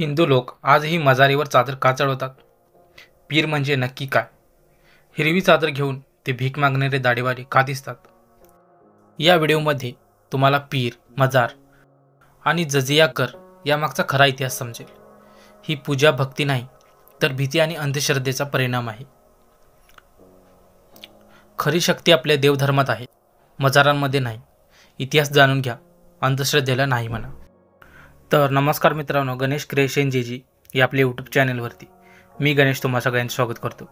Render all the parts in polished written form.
हिंदू लोक आजही मजारीवर चादर का चढवतात? पीर म्हणजे नक्की काय? हिरवी चादर घेऊन ते भीक मागणारे दाढीवाले का दिसतात? या व्हिडिओमध्ये तुम्हाला पीर, मजार आणि जजिया कर यामागचा खरा इतिहास समजेल. ही पूजा भक्ती नाही, तर भीती आणि अंधश्रद्धेचा परिणाम आहे. खरी शक्ती आपल्या देवधर्मात आहे, मजारांमध्ये नाही. इतिहास जाणून घ्या, अंधश्रद्धेला नाही म्हणा. तर नमस्कार मित्रांनो, गणेश क्रिएशन जेजी या आपल्या यूट्यूब चॅनलवरती मी गणेश तुम्हा सगळ्यांचं स्वागत करतो.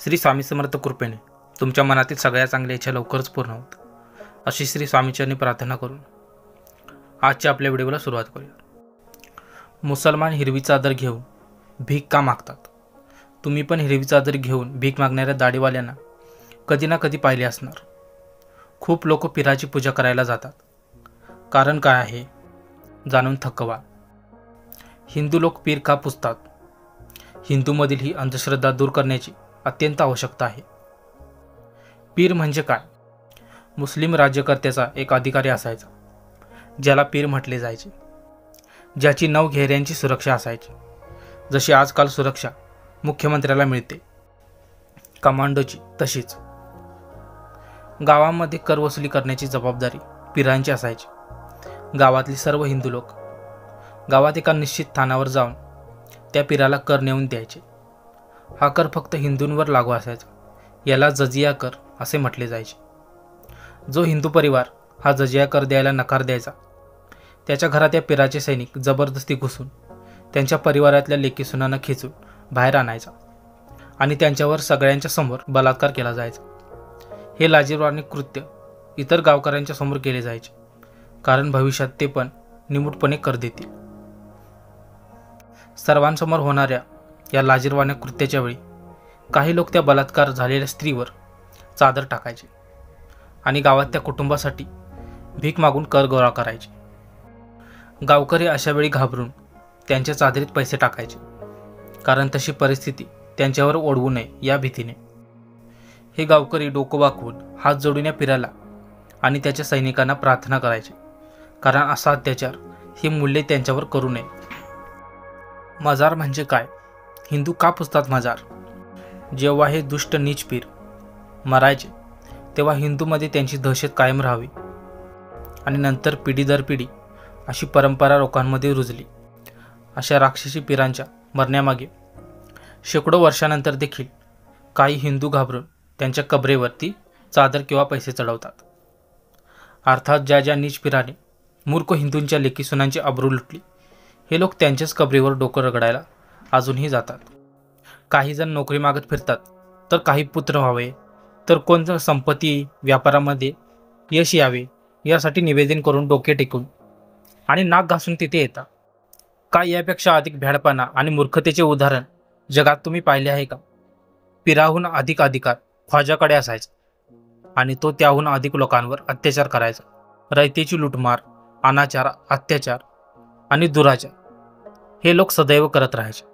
श्री स्वामी समर्थ कृपेने तुमच्या मनातील सगळ्या चांगल्या इच्छा लवकरच पूर्ण होत, अशी श्री स्वामीचरणी प्रार्थना करून आजच्या आपल्या व्हिडिओला सुरुवात करूया. मुसलमान हिरवी चादर घेऊन भीक का मागतात? तुम्ही पण हिरवी चादर घेऊन भीक मागणाऱ्या दाढीवाल्यांना कधी ना कधी पाहिले असणार. खूप लोक पीराची पूजा करायला जातात. कारण काय आहे जाणून थकवा. हिंदू लोक पीर का पुजतात? हिंदूमधील ही अंधश्रद्धा दूर करण्याची अत्यंत आवश्यकता आहे. पीर म्हणजे काय? मुस्लिम राज्यकर्त्याचा एक अधिकारी असायचा, ज्याला पीर म्हटले जायचे, ज्याची 9 घेऱ्यांची सुरक्षा असायची. जशी आजकाल सुरक्षा मुख्यमंत्र्याला मिळते, कमांडोची तशीच. गावामध्ये कर वसुली करण्याची जबाबदारी पीरांची असायची. गावातली सर्व हिंदू लोक गावात एका निश्चित स्थानावर जाऊन त्या पीराला कर नेऊन द्यायचे. हा कर फक्त हिंदूंवर लागू असायचा. याला जजिया कर असे म्हटले जायचे. जो हिंदू परिवार हा जजिया कर द्यायला नकार द्यायचा, त्याच्या घरात या पीराचे सैनिक जबरदस्ती घुसून त्यांच्या परिवारातल्या लेकीसुनांना खिचून बाहेर आणायचा आणि त्यांच्यावर सगळ्यांच्या समोर बलात्कार केला जायचा. हे लाजिरवाणे कृत्य इतर गावकऱ्यांच्या समोर केले जायचे, कारण भविष्यात ते पण निमूटपणे कर देतील. सर्वांसमोर होणाऱ्या या लाजिरवाण्या कृत्याच्या वेळी काही लोक त्या बलात्कार झालेल्या स्त्रीवर चादर टाकायचे आणि गावात त्या कुटुंबासाठी भीक मागून कर गोळा करायचे. गावकरी अशा वेळी घाबरून त्यांच्या चादरीत पैसे टाकायचे, कारण तशी परिस्थिती त्यांच्यावर ओढवू नये या भीतीने. हे गावकरी डोकं वाकवून हात जोडून या पीराला आणि त्याच्या सैनिकांना प्रार्थना करायचे, कारण असा अत्याचार ही मूल्ये त्यांच्यावर करू नये. मजार म्हणजे काय? हिंदू का पुजतात मजार? जेव्हा हे दुष्ट नीच पीर मरायचे, तेव्हा हिंदूमध्ये त्यांची दहशत कायम राहावी आणि नंतर पिढी दर पिढी अशी परंपरा लोकांमध्ये रुजली. अशा राक्षसी पीरांच्या मरण्यामागे शेकडो वर्षानंतर देखील काही हिंदू घाबरून त्यांच्या कबरेवरती चादर किंवा पैसे चढवतात. अर्थात ज्या नीच पीराने मूर्ख हिंदूंच्या लेकीसुनांची अब्रू लुटली, हे लोक त्यांच्याच कबरीवर डोकं रगडायला अजूनही जातात. काही जण नोकरी मागत फिरतात, तर काही पुत्र व्हावे, तर कोण संपत्ती व्यापारामध्ये यश यावे यासाठी निवेदन करून डोके टेकून आणि नाक घासून तिथे येतात. काय यापेक्षा अधिक भ्याडपणा आणि मूर्खतेचे उदाहरण जगात तुम्ही पाहिले आहे का? पीराहून अधिक अधिकार ख्वाजाकडे असायचा आणि तो त्याहून अधिक लोकांवर अत्याचार करायचा. रयतेची लुटमार, अनाचार, अत्याचार आणि दुराचार हे लोक सदैव करत राहायचे.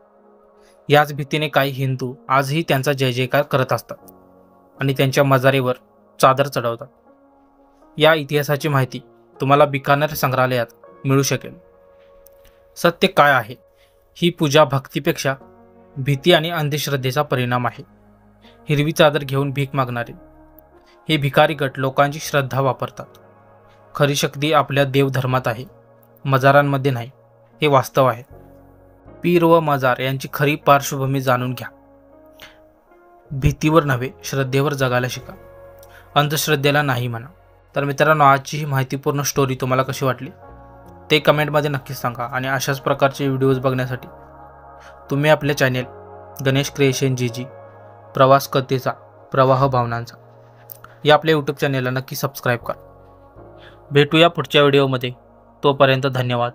याच भीतीने काही हिंदू आजही त्यांचा जय जयकार करत असतात आणि त्यांच्या मजारीवर चादर चढवतात. या इतिहासाची माहिती तुम्हाला बिकानेर संग्रहालयात मिळू शकेल. सत्य काय आहे? ही पूजा भक्तीपेक्षा भीती आणि अंधश्रद्धेचा परिणाम आहे. हिरवी चादर घेऊन भीक मागणारे हे भिकारी गट लोकांची श्रद्धा वापरतात. खरी शक्ती आपल्या देवधर्मात आहे, मजारांमध्ये नाही. हे वास्तव आहे. पीर व मजार यांची खरी पार्श्वभूमी जाणून घ्या. भीतीवर नव्हे, श्रद्धेवर जगायला शिका. अंधश्रद्धेला नाही म्हणा. तर मित्रांनो, आजची ही माहितीपूर्ण स्टोरी तुम्हाला कशी वाटली ते कमेंटमध्ये नक्कीच सांगा. आणि अशाच प्रकारचे व्हिडिओज बघण्यासाठी तुम्ही आपले चॅनेल गणेश क्रिएशन जेजी प्रवास कथेचा प्रवाह भावनांचा या आपल्या यूट्यूब चॅनेलला नक्की सबस्क्राईब करा. भेटूया पुढच्या व्हिडिओमध्ये. तोपर्यंत धन्यवाद.